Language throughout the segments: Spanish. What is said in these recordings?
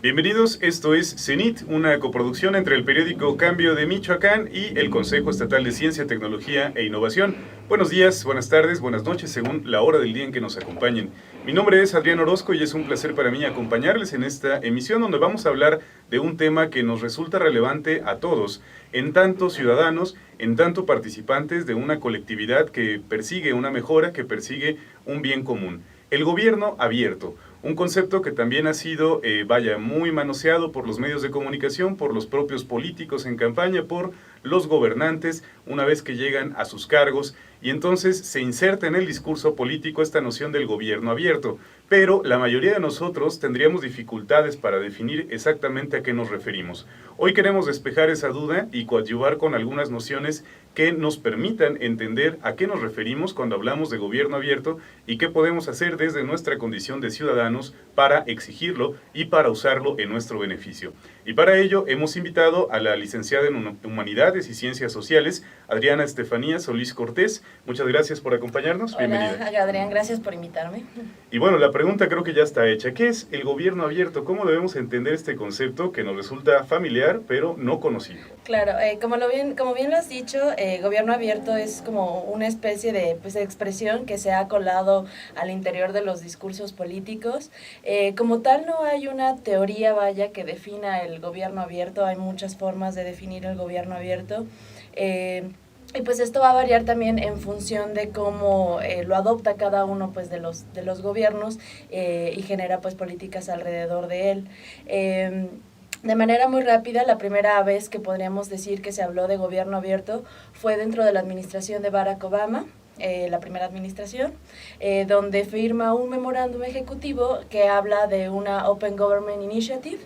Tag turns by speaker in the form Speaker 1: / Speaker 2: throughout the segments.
Speaker 1: Bienvenidos, esto es CENIT, una coproducción entre el periódico Cambio de Michoacán y el Consejo Estatal de Ciencia, Tecnología e Innovación. Buenos días, buenas tardes, buenas noches, según la hora del día en que nos acompañen. Mi nombre es Adrián Orozco y es un placer para mí acompañarles en esta emisión donde vamos a hablar de un tema que nos resulta relevante a todos, en tanto ciudadanos, en tanto participantes de una colectividad que persigue una mejora, que persigue un bien común. El gobierno abierto. Un concepto que también ha sido, muy manoseado por los medios de comunicación, por los propios políticos en campaña, por los gobernantes una vez que llegan a sus cargos y entonces se inserta en el discurso político esta noción del gobierno abierto. Pero la mayoría de nosotros tendríamos dificultades para definir exactamente a qué nos referimos. Hoy queremos despejar esa duda y coadyuvar con algunas nociones que nos permitan entender a qué nos referimos cuando hablamos de gobierno abierto y qué podemos hacer desde nuestra condición de ciudadanos para exigirlo y para usarlo en nuestro beneficio. Y para ello hemos invitado a la licenciada en Humanidades y Ciencias Sociales, Adriana Estefanía Solís Cortés. Muchas gracias por acompañarnos.
Speaker 2: Hola,
Speaker 1: bienvenida.
Speaker 2: Adrián, gracias por invitarme.
Speaker 1: Y bueno, la pregunta creo que ya está hecha. ¿Qué es el gobierno abierto? ¿Cómo debemos entender este concepto que nos resulta familiar pero no conocido?
Speaker 2: Claro, como bien lo has dicho, gobierno abierto es como una especie de expresión que se ha colado al interior de los discursos políticos. Como tal, no hay una teoría, que defina el gobierno abierto. Hay muchas formas de definir el gobierno abierto. Y pues esto va a variar también en función de cómo lo adopta cada uno de los gobiernos y genera políticas alrededor de él. De manera muy rápida, la primera vez que podríamos decir que se habló de gobierno abierto fue dentro de la administración de Barack Obama, la primera administración, donde firma un memorándum ejecutivo que habla de una Open Government Initiative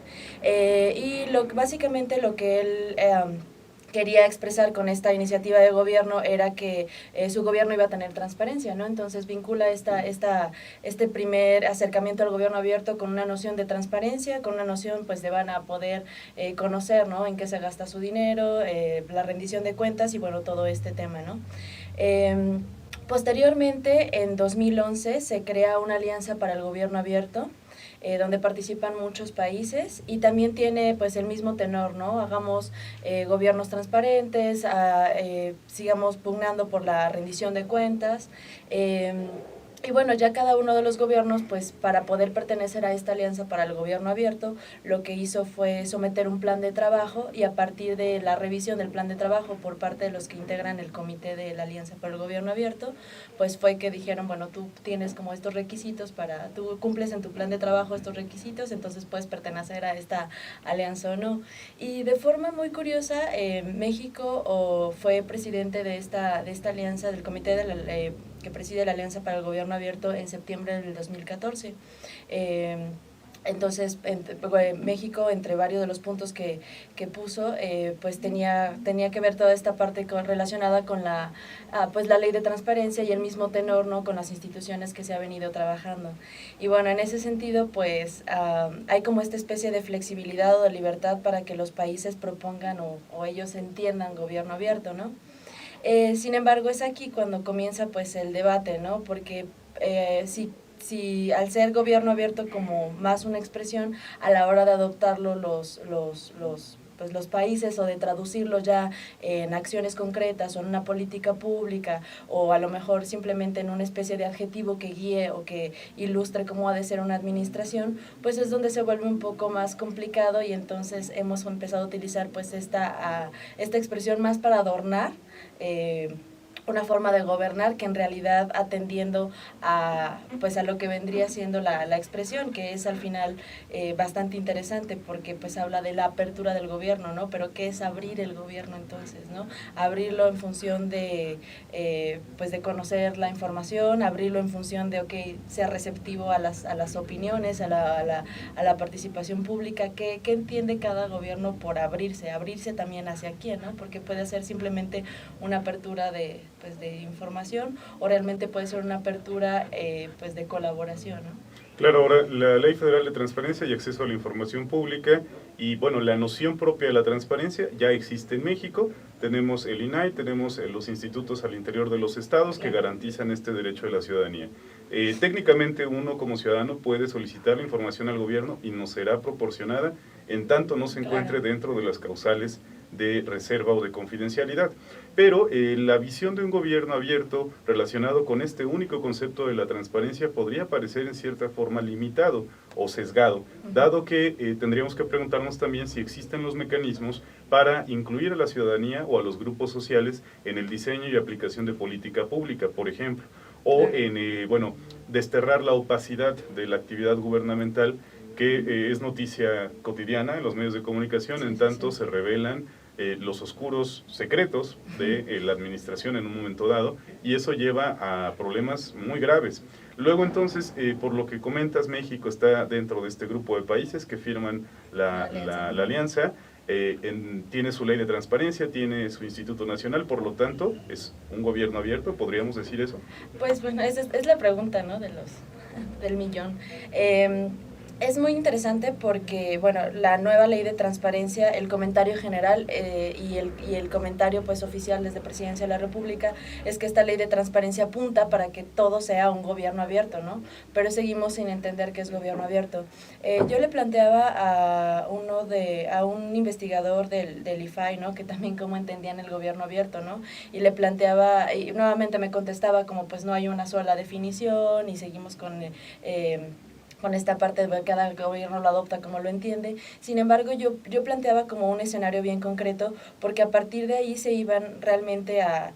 Speaker 2: y básicamente lo que él quería expresar con esta iniciativa de gobierno era que su gobierno iba a tener transparencia, ¿no? Entonces vincula este primer acercamiento al gobierno abierto con una noción de transparencia, con una noción de van a poder conocer, ¿no?, en qué se gasta su dinero, la rendición de cuentas y bueno, todo este tema, ¿no? Posteriormente, en 2011, se crea una alianza para el gobierno abierto, donde participan muchos países y también tiene el mismo tenor, ¿no? Hagamos gobiernos transparentes, sigamos pugnando por la rendición de cuentas. Y bueno, ya cada uno de los gobiernos, para poder pertenecer a esta alianza para el gobierno abierto, lo que hizo fue someter un plan de trabajo y a partir de la revisión del plan de trabajo por parte de los que integran el comité de la alianza para el gobierno abierto, fue que dijeron, bueno, tú tienes como estos requisitos tú cumples en tu plan de trabajo estos requisitos, entonces puedes pertenecer a esta alianza o no. Y de forma muy curiosa, México fue presidente de esta alianza, del comité que preside la Alianza para el Gobierno Abierto en septiembre del 2014. Entonces, México, entre varios de los puntos que puso, tenía que ver toda esta parte relacionada con la ley de transparencia y el mismo tenor, ¿no?, con las instituciones que se ha venido trabajando. Y bueno, en ese sentido, hay como esta especie de flexibilidad o de libertad para que los países propongan o ellos entiendan gobierno abierto, ¿no? Sin embargo, es aquí cuando comienza el debate, ¿no? Porque si al ser gobierno abierto como más una expresión, a la hora de adoptarlo los países o de traducirlo ya en acciones concretas o en una política pública o a lo mejor simplemente en una especie de adjetivo que guíe o que ilustre cómo ha de ser una administración, es donde se vuelve un poco más complicado y entonces hemos empezado a utilizar esta expresión más para adornar una forma de gobernar que en realidad atendiendo a lo que vendría siendo la expresión, que es al final bastante interesante porque habla de la apertura del gobierno, ¿no? Pero ¿qué es abrir el gobierno entonces, ¿no? Abrirlo en función de de conocer la información, abrirlo en función de sea receptivo a las opiniones, a la participación pública. ¿Qué entiende cada gobierno por abrirse también hacia quién, ¿no? Porque puede ser simplemente una apertura de información o realmente puede ser una apertura de colaboración, ¿no?
Speaker 1: Claro, ahora la Ley Federal de Transparencia y Acceso a la Información Pública y bueno, la noción propia de la transparencia ya existe en México. Tenemos el INAI, tenemos los institutos al interior de los estados que garantizan este derecho de la ciudadanía. Técnicamente uno como ciudadano puede solicitar la información al gobierno y nos será proporcionada en tanto no se encuentre dentro de las causales de reserva o de confidencialidad. Pero la visión de un gobierno abierto relacionado con este único concepto de la transparencia podría parecer en cierta forma limitado o sesgado, dado que tendríamos que preguntarnos también si existen los mecanismos para incluir a la ciudadanía o a los grupos sociales en el diseño y aplicación de política pública, por ejemplo, o en, bueno, desterrar la opacidad de la actividad gubernamental que es noticia cotidiana en los medios de comunicación, en tanto se revelan los oscuros secretos de la administración en un momento dado, y eso lleva a problemas muy graves. Luego entonces, por lo que comentas, México está dentro de este grupo de países que firman la alianza, tiene su ley de transparencia, tiene su Instituto Nacional, por lo tanto, es un gobierno abierto, ¿podríamos decir eso?
Speaker 2: Pues bueno, esa es la pregunta, ¿no?, del millón. Es muy interesante porque, bueno, la nueva ley de transparencia, el comentario general y el comentario pues oficial desde Presidencia de la República es que esta ley de transparencia apunta para que todo sea un gobierno abierto, ¿no? Pero seguimos sin entender qué es gobierno abierto. Yo le planteaba a un investigador del IFAI, ¿no?, que también cómo entendían el gobierno abierto, ¿no? Y le planteaba, y nuevamente me contestaba como pues no hay una sola definición y seguimos con esta parte de que cada gobierno lo adopta como lo entiende. Sin embargo, yo planteaba como un escenario bien concreto, porque a partir de ahí se iban realmente a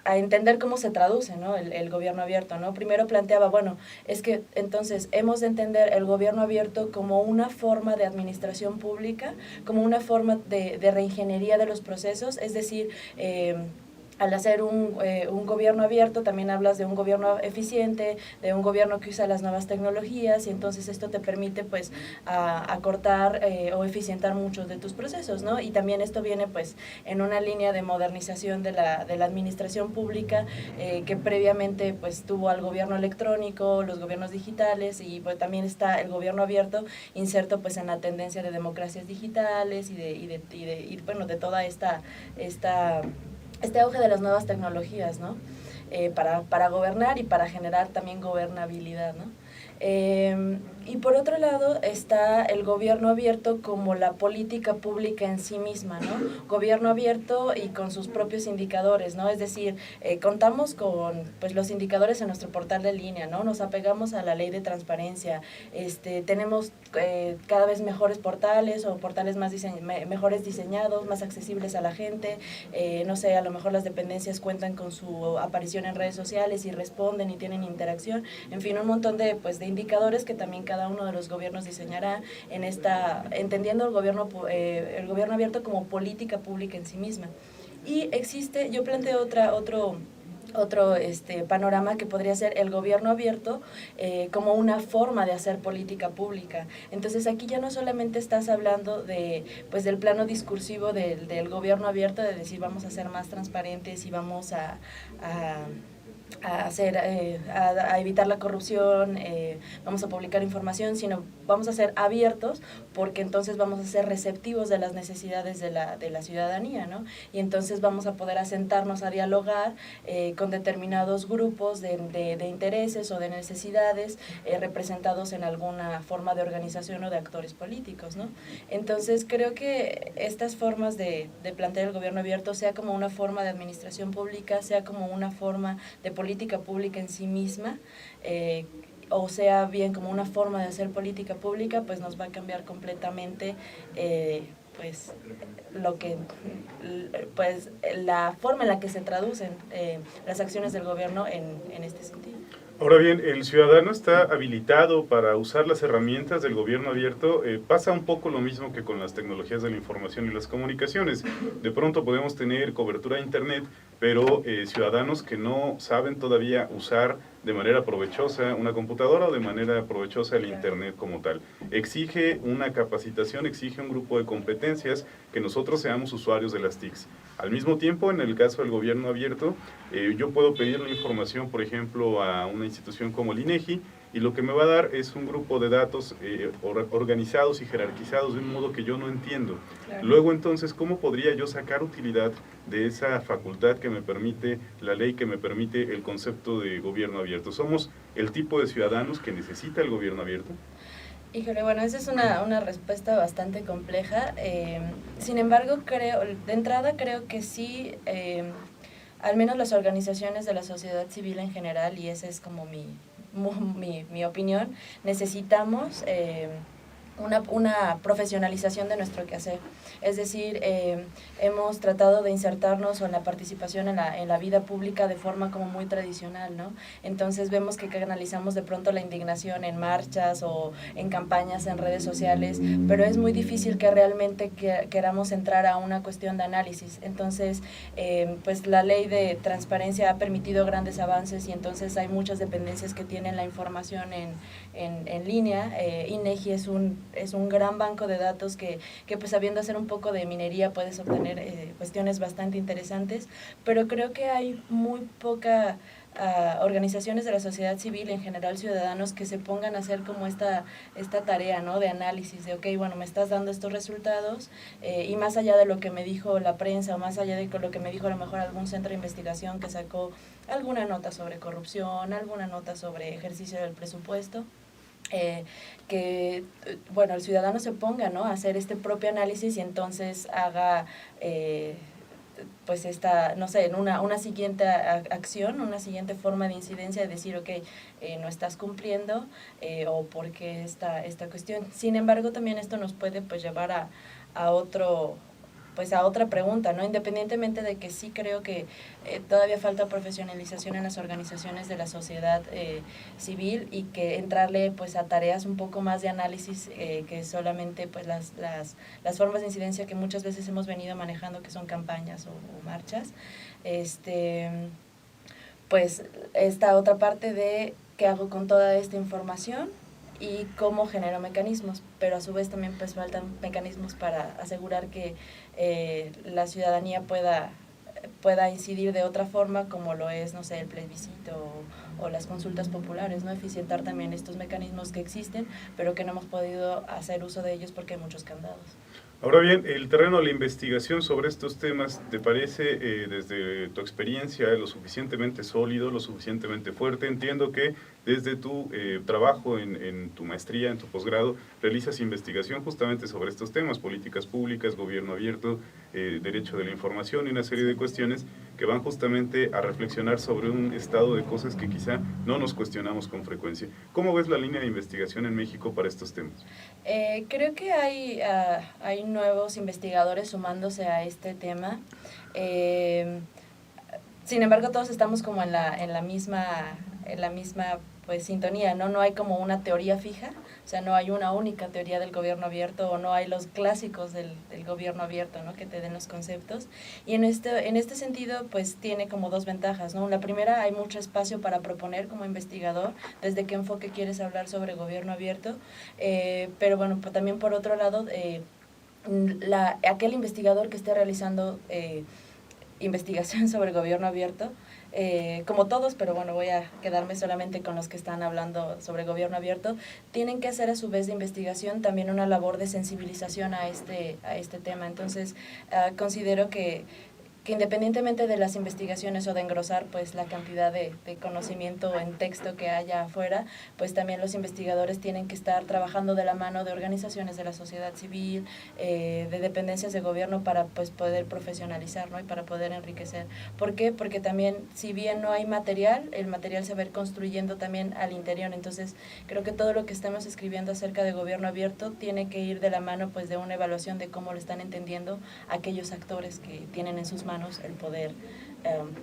Speaker 2: entender cómo se traduce, ¿no?, el gobierno abierto, ¿no? Primero planteaba, bueno, es que entonces hemos de entender el gobierno abierto como una forma de administración pública, como una forma de reingeniería de los procesos, es decir, al hacer un gobierno abierto también hablas de un gobierno eficiente, de un gobierno que usa las nuevas tecnologías, y entonces esto te permite pues acortar o eficientar muchos de tus procesos, ¿no? Y también esto viene pues en una línea de modernización de la administración pública que previamente pues tuvo al gobierno electrónico, los gobiernos digitales, y pues también está el gobierno abierto inserto pues en la tendencia de democracias digitales y bueno, de toda este auge de las nuevas tecnologías, ¿no? Para gobernar y para generar también gobernabilidad, ¿no? Y por otro lado está el gobierno abierto como la política pública en sí misma, ¿no? Gobierno abierto y con sus propios indicadores, ¿no? Es decir, contamos con pues los indicadores en nuestro portal de línea, ¿no? Nos apegamos a la ley de transparencia, tenemos cada vez mejores portales o portales mejores diseñados, más accesibles a la gente, no sé, a lo mejor las dependencias cuentan con su aparición en redes sociales y responden y tienen interacción, en fin, un montón de indicadores que también cada uno de los gobiernos diseñará entendiendo el gobierno abierto como política pública en sí misma. Y yo planteo otro panorama que podría ser el gobierno abierto como una forma de hacer política pública. Entonces aquí ya no solamente estás hablando del plano discursivo del gobierno abierto, de decir vamos a ser más transparentes y vamos a evitar la corrupción, vamos a publicar información, sino vamos a ser abiertos porque entonces vamos a ser receptivos de las necesidades de la ciudadanía, ¿no? Y entonces vamos a poder asentarnos a dialogar con determinados grupos de intereses o de necesidades representados en alguna forma de organización o de actores políticos, ¿no? Entonces creo que estas formas de plantear el gobierno abierto, sea como una forma de administración pública, sea como una forma de política pública en sí misma, o sea bien como una forma de hacer política pública, pues nos va a cambiar completamente pues la forma en la que se traducen las acciones del gobierno en este sentido.
Speaker 1: Ahora bien, el ciudadano está habilitado para usar las herramientas del gobierno abierto. Pasa un poco lo mismo que con las tecnologías de la información y las comunicaciones. De pronto podemos tener cobertura de internet, pero ciudadanos que no saben todavía usar de manera provechosa una computadora o de manera provechosa el internet como tal. Exige una capacitación, exige un grupo de competencias que nosotros seamos usuarios de las TICs. Al mismo tiempo, en el caso del gobierno abierto, yo puedo pedir la información, por ejemplo, a una institución como el INEGI, y lo que me va a dar es un grupo de datos organizados y jerarquizados de un modo que yo no entiendo. Claro. Luego entonces, ¿cómo podría yo sacar utilidad de esa facultad que me permite la ley, que me permite el concepto de gobierno abierto? ¿Somos el tipo de ciudadanos que necesita el gobierno abierto?
Speaker 2: Híjole, bueno, esa es una respuesta bastante compleja. Sin embargo, de entrada creo que sí, al menos las organizaciones de la sociedad civil en general, y esa es como mi opinión, necesitamos una profesionalización de nuestro quehacer. Es decir, hemos tratado de insertarnos en la participación en la vida pública de forma como muy tradicional, ¿no? Entonces vemos que canalizamos de pronto la indignación en marchas o en campañas en redes sociales, pero es muy difícil que realmente queramos entrar a una cuestión de análisis. Entonces, pues la ley de transparencia ha permitido grandes avances y entonces hay muchas dependencias que tienen la información en línea. INEGI es un gran banco de datos que pues sabiendo hacer un poco de minería puedes obtener cuestiones bastante interesantes, pero creo que hay muy poca organizaciones de la sociedad civil, en general ciudadanos, que se pongan a hacer como esta tarea, ¿no? De análisis, de ok, bueno, me estás dando estos resultados y más allá de lo que me dijo la prensa o más allá de lo que me dijo a lo mejor algún centro de investigación que sacó alguna nota sobre corrupción, alguna nota sobre ejercicio del presupuesto, que bueno, el ciudadano se ponga, ¿no?, a hacer este propio análisis y entonces haga pues no sé, en una siguiente acción, una siguiente forma de incidencia de decir, ok, no estás cumpliendo o por qué esta cuestión. Sin embargo, también esto nos puede pues llevar a otra pregunta, ¿no? Independientemente de que sí creo que todavía falta profesionalización en las organizaciones de la sociedad civil y que entrarle pues a tareas un poco más de análisis que solamente pues las formas de incidencia que muchas veces hemos venido manejando, que son campañas o marchas, pues esta otra parte de qué hago con toda esta información y cómo genero mecanismos, pero a su vez también pues faltan mecanismos para asegurar que la ciudadanía pueda incidir de otra forma, como lo es, no sé, el plebiscito o las consultas populares, ¿no? Eficientar también estos mecanismos que existen, pero que no hemos podido hacer uso de ellos porque hay muchos candados.
Speaker 1: Ahora bien, el terreno de la investigación sobre estos temas, ¿te parece desde tu experiencia lo suficientemente sólido, lo suficientemente fuerte? Entiendo que desde tu trabajo en tu maestría, en tu posgrado, realizas investigación justamente sobre estos temas, políticas públicas, gobierno abierto, derecho de la información y una serie de cuestiones que van justamente a reflexionar sobre un estado de cosas que quizá no nos cuestionamos con frecuencia. ¿Cómo ves la línea de investigación en México para estos temas?
Speaker 2: Creo que hay nuevos investigadores sumándose a este tema. Sin embargo, todos estamos como en la misma pues sintonía, ¿no? No hay como una teoría fija, o sea, no hay una única teoría del gobierno abierto o no hay los clásicos del gobierno abierto, ¿no?, que te den los conceptos. Y en este sentido, pues tiene como dos ventajas, ¿no? La primera, hay mucho espacio para proponer como investigador desde qué enfoque quieres hablar sobre gobierno abierto, pero bueno, pues también por otro lado, aquel investigador que esté realizando investigación sobre gobierno abierto, como todos, pero bueno, voy a quedarme solamente con los que están hablando sobre gobierno abierto, tienen que hacer a su vez de investigación también una labor de sensibilización a este tema. Entonces, considero que independientemente de las investigaciones o de engrosar pues la cantidad de conocimiento en texto que haya afuera, pues también los investigadores tienen que estar trabajando de la mano de organizaciones de la sociedad civil, de dependencias de gobierno para pues poder profesionalizar, ¿no?, y para poder enriquecer. ¿Por qué? Porque también, si bien no hay material, el material se va a ir construyendo también al interior. Entonces, creo que todo lo que estamos escribiendo acerca de gobierno abierto tiene que ir de la mano pues de una evaluación de cómo lo están entendiendo aquellos actores que tienen en sus manos el poder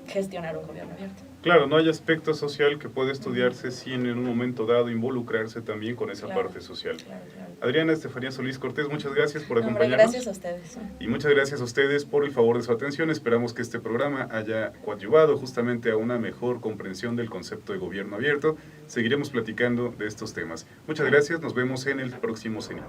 Speaker 2: gestionar un gobierno abierto.
Speaker 1: Claro, no hay aspecto social que puede estudiarse sin en un momento dado involucrarse también con esa parte social. Claro. Adriana Estefanía Solís Cortés, muchas gracias por acompañarnos.
Speaker 2: Gracias a ustedes.
Speaker 1: Y muchas gracias a ustedes por el favor de su atención. Esperamos que este programa haya coadyuvado justamente a una mejor comprensión del concepto de gobierno abierto. Seguiremos platicando de estos temas. Muchas gracias, nos vemos en el próximo CENIT.